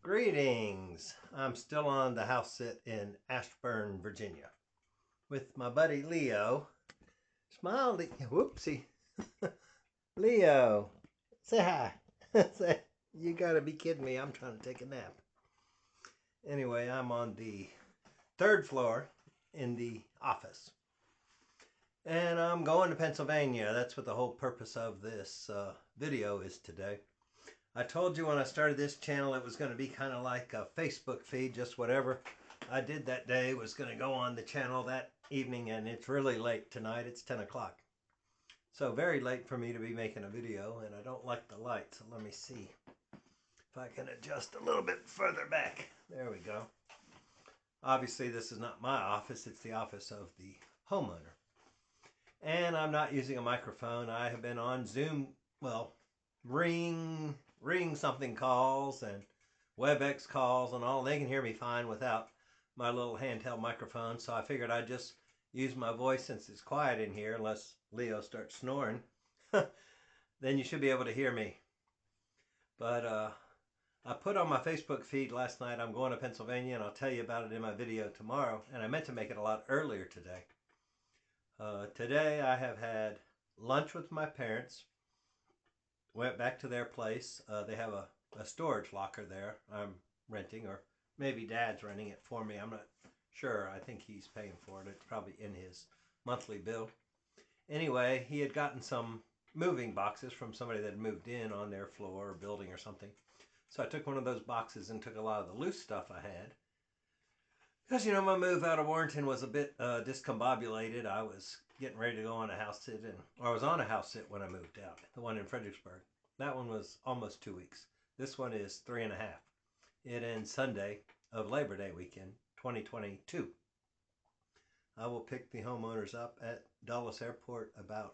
Greetings. I'm still on the house sit in Ashburn, Virginia with my buddy Leo. Smile, whoopsie. Leo, say hi. You gotta be kidding me. I'm trying to take a nap. Anyway, I'm on the third floor in the office. And I'm going to Pennsylvania. That's what the whole purpose of this video is today. I told you when I started this channel it was going to be kind of like a Facebook feed, just whatever I did that day was going to go on the channel that evening, and it's really late tonight. It's 10 o'clock. So very late for me to be making a video, and I don't like the light, so let me see if I can adjust a little bit further back. There we go. Obviously this is not my office, it's the office of the homeowner. And I'm not using a microphone. I have been on Zoom, well, Ring something calls and WebEx calls and all. They can hear me fine without my little handheld microphone, so I figured I'd just use my voice since it's quiet in here, unless Leo starts snoring. Then you should be able to hear me. But I put on my Facebook feed last night I'm going to Pennsylvania, and I'll tell you about it in my video tomorrow, and I meant to make it a lot earlier today. Today I have had lunch with my parents. Went back to their place. They have a storage locker there I'm renting, or maybe Dad's renting it for me. I'm not sure. I think he's paying for it. It's probably in his monthly bill. Anyway, he had gotten some moving boxes from somebody that had moved in on their floor or building or something. So I took one of those boxes and took a lot of the loose stuff I had. Because, you know, my move out of Warrenton was a bit discombobulated. I was getting ready to go on a house sit, or I was on a house sit when I moved out, the one in Fredericksburg. That one was almost 2 weeks. This one is 3.5. It ends Sunday of Labor Day weekend, 2022. I will pick the homeowners up at Dulles Airport about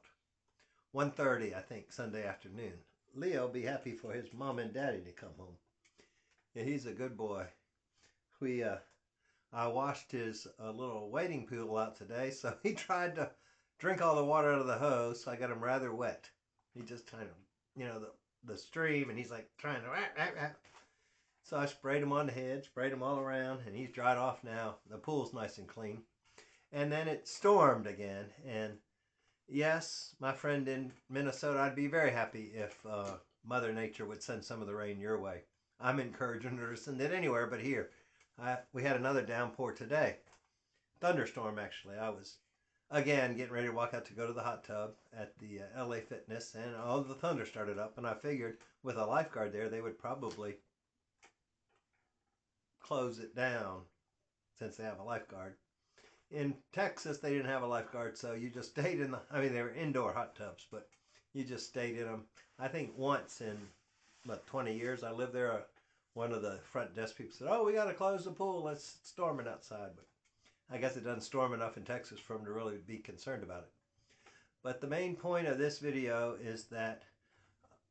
1:30, I think, Sunday afternoon. Leo will be happy for his mom and daddy to come home. Yeah, he's a good boy. I washed his little wading pool out today, so he tried to drink all the water out of the hose, so I got him rather wet. He just kind of, you know, the stream, and he's like trying to... So I sprayed him on the head, sprayed him all around, and he's dried off now. The pool's nice and clean. And then it stormed again, and yes, my friend in Minnesota, I'd be very happy if Mother Nature would send some of the rain your way. I'm encouraging her to send it anywhere but here. We had another downpour today. Thunderstorm, actually. I was, again, getting ready to walk out to go to the hot tub at the LA Fitness, and all the thunder started up, and I figured with a lifeguard there, they would probably close it down since they have a lifeguard. In Texas, they didn't have a lifeguard, so you just stayed in they were indoor hot tubs, but you just stayed in them. I think once in, 20 years I lived there, one of the front desk people said, "Oh, we got to close the pool. It's storming outside." But I guess it doesn't storm enough in Texas for them to really be concerned about it. But the main point of this video is that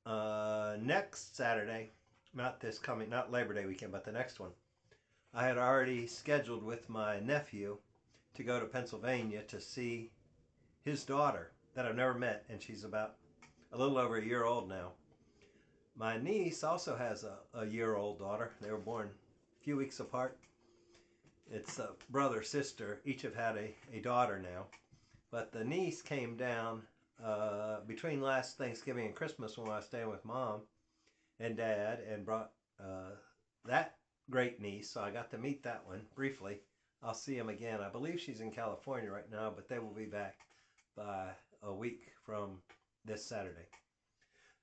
next Saturday, not Labor Day weekend, but the next one, I had already scheduled with my nephew to go to Pennsylvania to see his daughter that I've never met, and she's about a little over a year old now. My niece also has a year-old daughter. They were born a few weeks apart. It's a brother, sister. Each have had a daughter now. But the niece came down between last Thanksgiving and Christmas when I was staying with Mom and Dad, and brought that great niece. So I got to meet that one briefly. I'll see him again. I believe she's in California right now, but they will be back by a week from this Saturday.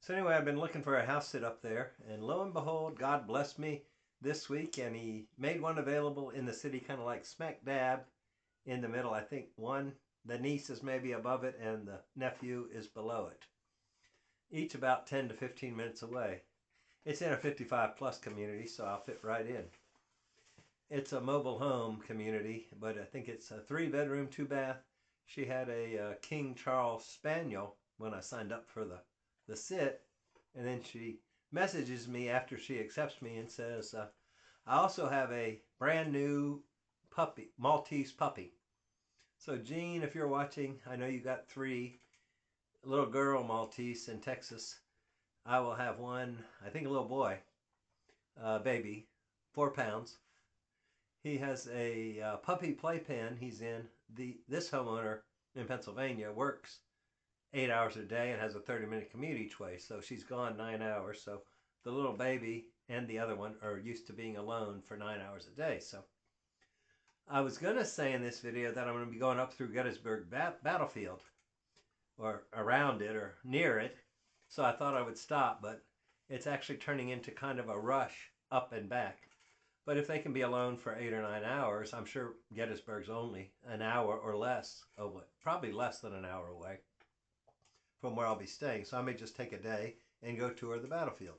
So anyway, I've been looking for a house sit up there, and lo and behold, God blessed me this week, and he made one available in the city, kind of like smack dab in the middle. I think the niece is maybe above it, and the nephew is below it. Each about 10 to 15 minutes away. It's in a 55 plus community, so I'll fit right in. It's a mobile home community, but I think it's a 3-bedroom, 2-bath. She had a King Charles Spaniel when I signed up for the sit, and then she messages me after she accepts me and says, I also have a brand new puppy, Maltese puppy. So Jean, if you're watching, I know you got 3 little girl Maltese in Texas. I will have one, I think a little boy, baby, 4 pounds. He has a puppy playpen he's in. This homeowner in Pennsylvania works 8 hours a day and has a 30-minute commute each way. So she's gone 9 hours. So the little baby and the other one are used to being alone for 9 hours a day. So I was going to say in this video that I'm going to be going up through Gettysburg Battlefield or around it or near it. So I thought I would stop, but it's actually turning into kind of a rush up and back. But if they can be alone for 8 or 9 hours, I'm sure Gettysburg's only an hour or less away, probably less than an hour away from where I'll be staying. So I may just take a day and go tour the battlefield.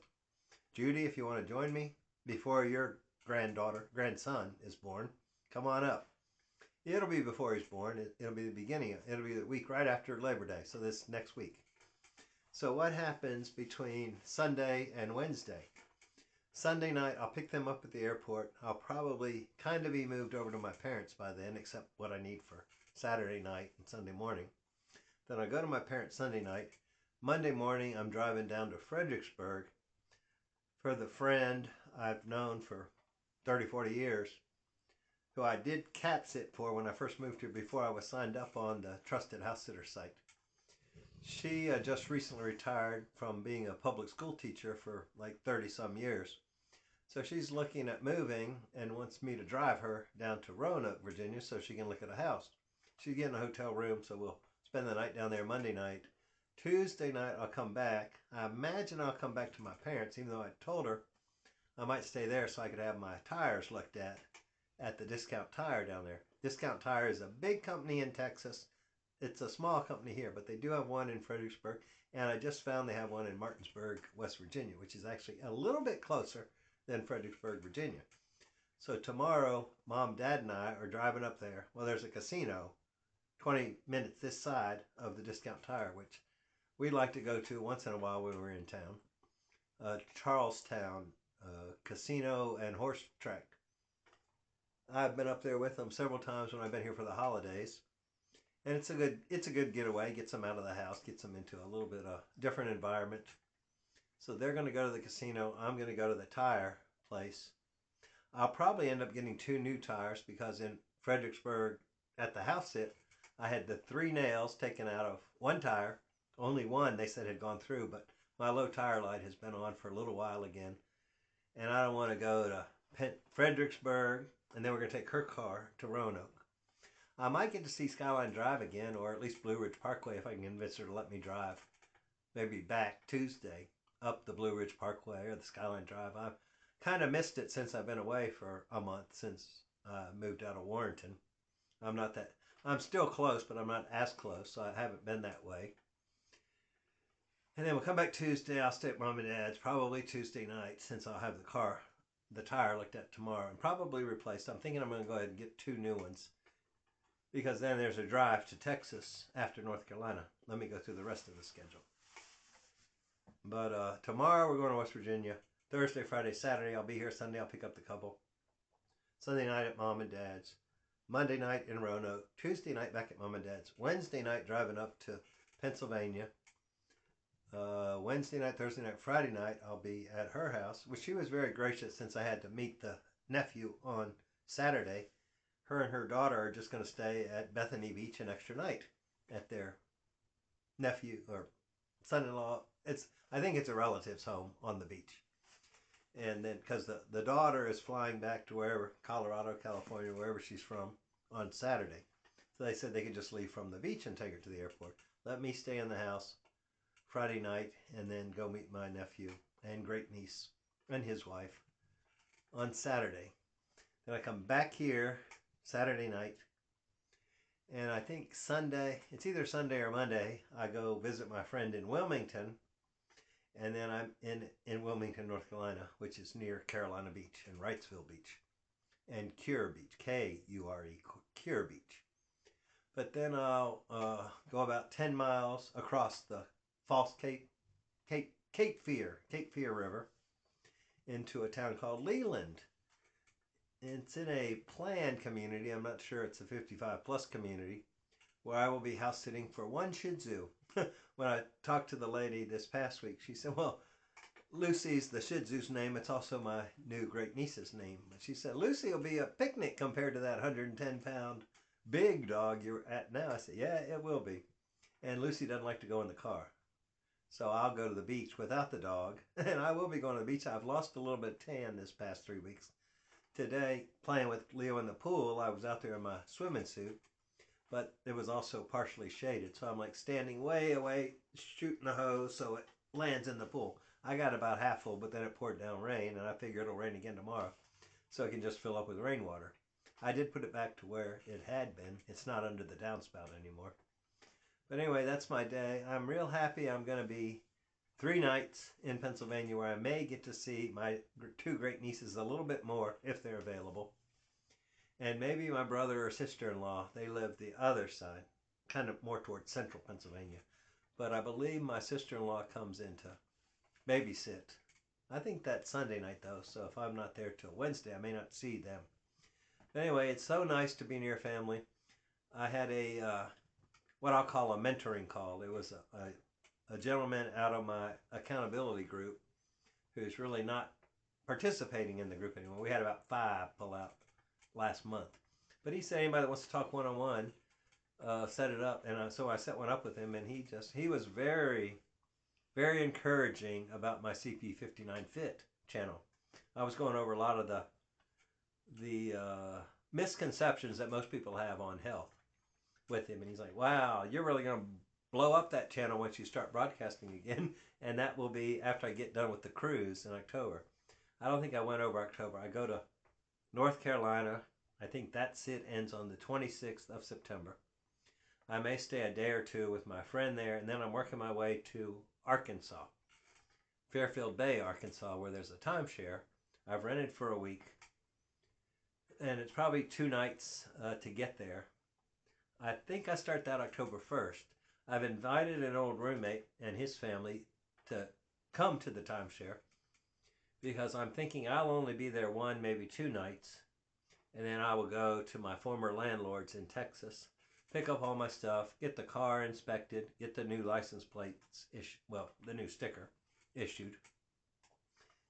Judy, if you want to join me before your grandson is born, come on up. It'll be before he's born. It'll be the beginning. It'll be the week right after Labor Day. So this next week. So what happens between Sunday and Wednesday? Sunday night, I'll pick them up at the airport. I'll probably kind of be moved over to my parents by then, except what I need for Saturday night and Sunday morning. Then I go to my parents Sunday night. Monday morning, I'm driving down to Fredericksburg for the friend I've known for 30, 40 years, who I did cat sit for when I first moved here before I was signed up on the Trusted House Sitter site. She just recently retired from being a public school teacher for like 30 some years. So she's looking at moving and wants me to drive her down to Roanoke, Virginia, so she can look at a house. She's getting a hotel room, so we'll spend the night down there Monday night. Tuesday night, I'll come back. I imagine I'll come back to my parents, even though I told her I might stay there so I could have my tires looked at the Discount Tire down there. Discount Tire is a big company in Texas. It's a small company here, but they do have one in Fredericksburg, and I just found they have one in Martinsburg, West Virginia, which is actually a little bit closer than Fredericksburg, Virginia. So tomorrow, Mom, Dad, and I are driving up there. Well, there's a casino 20 minutes this side of the Discount Tire, which we'd like to go to once in a while when we're in town. Charlestown Casino and Horse Track. I've been up there with them several times when I've been here for the holidays. And it's a good getaway. Gets them out of the house, gets them into a little bit of different environment. So they're going to go to the casino. I'm going to go to the tire place. I'll probably end up getting 2 new tires because in Fredericksburg at the house sit, I had the 3 nails taken out of one tire. Only one they said had gone through, but my low tire light has been on for a little while again. And I don't want to go to Fredericksburg, and then we're going to take her car to Roanoke. I might get to see Skyline Drive again, or at least Blue Ridge Parkway if I can convince her to let me drive. Maybe back Tuesday up the Blue Ridge Parkway or the Skyline Drive. I've kind of missed it since I've been away for a month since I moved out of Warrenton. I'm still close, but I'm not as close, so I haven't been that way. And then we'll come back Tuesday. I'll stay at Mom and Dad's probably Tuesday night since I'll have the tire looked at tomorrow and probably replaced. I'm thinking I'm going to go ahead and get 2 new ones, because then there's a drive to Texas after North Carolina. Let me go through the rest of the schedule. But tomorrow we're going to West Virginia. Thursday, Friday, Saturday I'll be here. Sunday I'll pick up the couple. Sunday night at Mom and Dad's. Monday night in Roanoke. Tuesday night back at Mom and Dad's. Wednesday night driving up to Pennsylvania. Wednesday night, Thursday night, Friday night I'll be at her house, which she was very gracious since I had to meet the nephew on Saturday. Her and her daughter are just going to stay at Bethany Beach an extra night at their nephew or son-in-law. I think it's a relative's home on the beach. And then because the daughter is flying back to wherever, Colorado, California, wherever she's from, on Saturday. So they said they could just leave from the beach and take her to the airport. Let me stay in the house Friday night and then go meet my nephew and great niece and his wife on Saturday. Then I come back here Saturday night, and I think Sunday, it's either Sunday or Monday, I go visit my friend in Wilmington, and then I'm in Wilmington, North Carolina, which is near Carolina Beach and Wrightsville Beach and Cure Beach, K-U-R-E, Cure Beach. But then I'll go about 10 miles across the False Cape Fear River into a town called Leland. It's in a planned community. I'm not sure it's a 55 plus community where I will be house sitting for 1 Shih Tzu. When I talked to the lady this past week, she said, well, Lucy's the Shih Tzu's name. It's also my new great niece's name. But she said, Lucy will be a picnic compared to that 110-pound big dog you're at now. I said, yeah, it will be. And Lucy doesn't like to go in the car. So I'll go to the beach without the dog. And I will be going to the beach. I've lost a little bit of tan this past 3 weeks. Today, playing with Leo in the pool, I was out there in my swimming suit. But it was also partially shaded. So I'm like standing way away, shooting the hose so it lands in the pool. I got about half full, but then it poured down rain, and I figure it'll rain again tomorrow. So it can just fill up with rainwater. I did put it back to where it had been. It's not under the downspout anymore. But anyway, that's my day. I'm real happy. I'm going to be 3 nights in Pennsylvania where I may get to see my 2 great nieces a little bit more if they're available. And maybe my brother or sister-in-law. They live the other side, kind of more towards central Pennsylvania. But I believe my sister-in-law comes in to babysit. I think that's Sunday night though, so if I'm not there till Wednesday, I may not see them. But anyway, it's so nice to be near family. I had a what I'll call a mentoring call. It was a gentleman out of my accountability group who's really not participating in the group anymore. We had about 5 pull out last month. But he said anybody that wants to talk one-on-one, set it up. And so I set one up with him, and he was very, very encouraging about my CP59 Fit channel. I was going over a lot of the misconceptions that most people have on health with him, and he's like, wow, you're really going to blow up that channel once you start broadcasting again, and that will be after I get done with the cruise in October. I don't think I went over October. I go to North Carolina. I think that sit ends on the 26th of September. I may stay a day or 2 with my friend there, and then I'm working my way to Arkansas, Fairfield Bay, Arkansas, where there's a timeshare I've rented for a week, and it's probably 2 nights to get there. I think I start that October 1st. I've invited an old roommate and his family to come to the timeshare because I'm thinking I'll only be there 1, maybe 2 nights, and then I will go to my former landlord's in Texas, pick up all my stuff, get the car inspected, get the new license plates issued, well, the new sticker issued,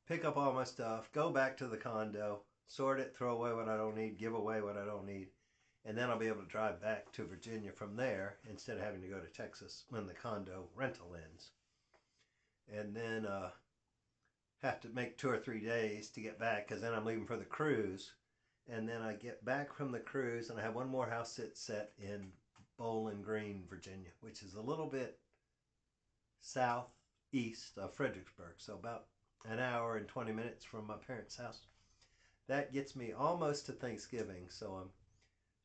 pick up all my stuff, go back to the condo, sort it, throw away what I don't need, give away what I don't need, and then I'll be able to drive back to Virginia from there instead of having to go to Texas when the condo rental ends. And then have to make 2 or 3 days to get back because then I'm leaving for the cruise. And then I get back from the cruise and I have one more house sit set in Bowling Green, Virginia, which is a little bit southeast of Fredericksburg. So about an hour and 20 minutes from my parents' house. That gets me almost to Thanksgiving. So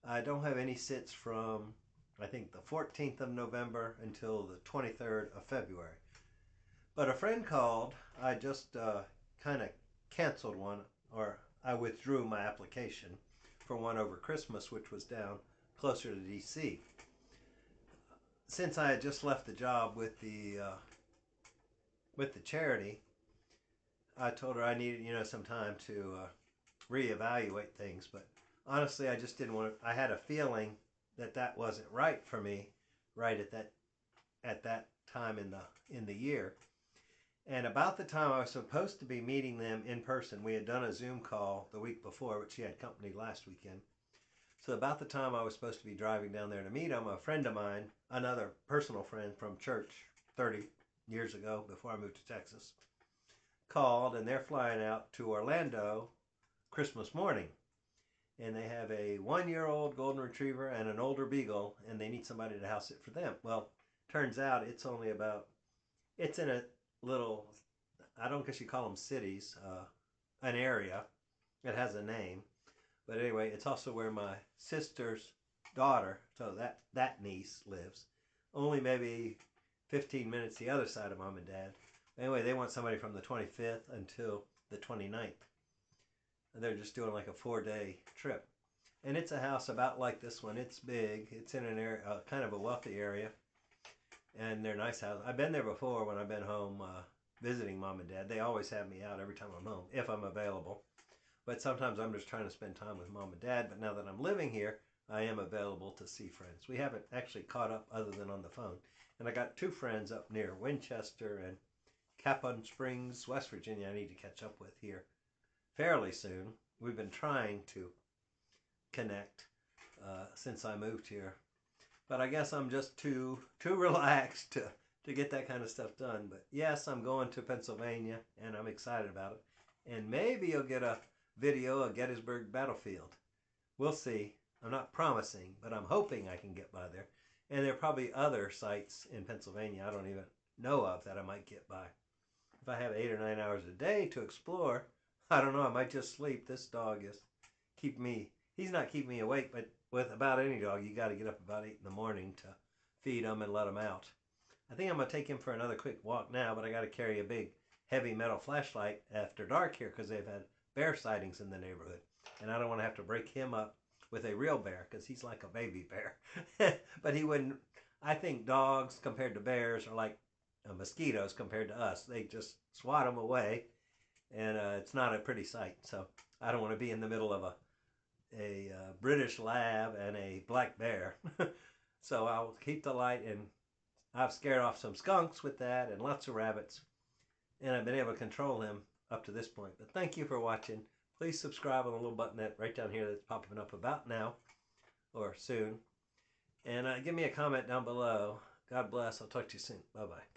I don't have any sits from, I think, the 14th of November until the 23rd of February. But a friend called. I just kind of canceled one, or I withdrew my application for one over Christmas, which was down closer to D.C. Since I had just left the job with the charity, I told her I needed, some time to reevaluate things. But honestly, I just didn't want to. I had a feeling that wasn't right for me, right at that time in the year. And about the time I was supposed to be meeting them in person, we had done a Zoom call the week before, which she had company last weekend. So about the time I was supposed to be driving down there to meet them, a friend of mine, another personal friend from church 30 years ago before I moved to Texas, called, and they're flying out to Orlando Christmas morning. And they have a 1-year-old golden retriever and an older beagle, and they need somebody to house it for them. Well, turns out it's in a little, I don't guess you call them cities, an area. It has a name. But anyway, it's also where my sister's daughter, so that niece lives. Only maybe 15 minutes the other side of mom and dad. Anyway, they want somebody from the 25th until the 29th. And they're just doing like a 4-day trip. And it's a house about like this one. It's big. It's in an area, kind of a wealthy area. And they're nice houses. I've been there before when I've been home visiting mom and dad. They always have me out every time I'm home, if I'm available. But sometimes I'm just trying to spend time with mom and dad. But now that I'm living here, I am available to see friends. We haven't actually caught up other than on the phone. And I got 2 friends up near Winchester and Capon Springs, West Virginia, I need to catch up with here fairly soon. We've been trying to connect since I moved here, but I guess I'm just too relaxed to get that kind of stuff done. But yes, I'm going to Pennsylvania, and I'm excited about it. And maybe you'll get a video of Gettysburg Battlefield. We'll see. I'm not promising, but I'm hoping I can get by there. And there are probably other sites in Pennsylvania I don't even know of that I might get by. If I have 8 or 9 hours a day to explore, I don't know, I might just sleep. This dog is he's not keeping me awake, but with about any dog, you got to get up about 8 in the morning to feed him and let him out. I think I'm going to take him for another quick walk now, but I got to carry a big heavy metal flashlight after dark here because they've had bear sightings in the neighborhood. And I don't want to have to break him up with a real bear because he's like a baby bear. But he wouldn't, I think dogs compared to bears are like mosquitoes compared to us. They just swat them away, and it's not a pretty sight. So I don't want to be in the middle of a British lab and a black bear. So I'll keep the light, and I've scared off some skunks with that and lots of rabbits, and I've been able to control him up to this point. But thank you for watching. Please subscribe on the little button that right down here that's popping up about now or soon. And give me a comment down below. God bless. I'll talk to you soon. Bye-bye.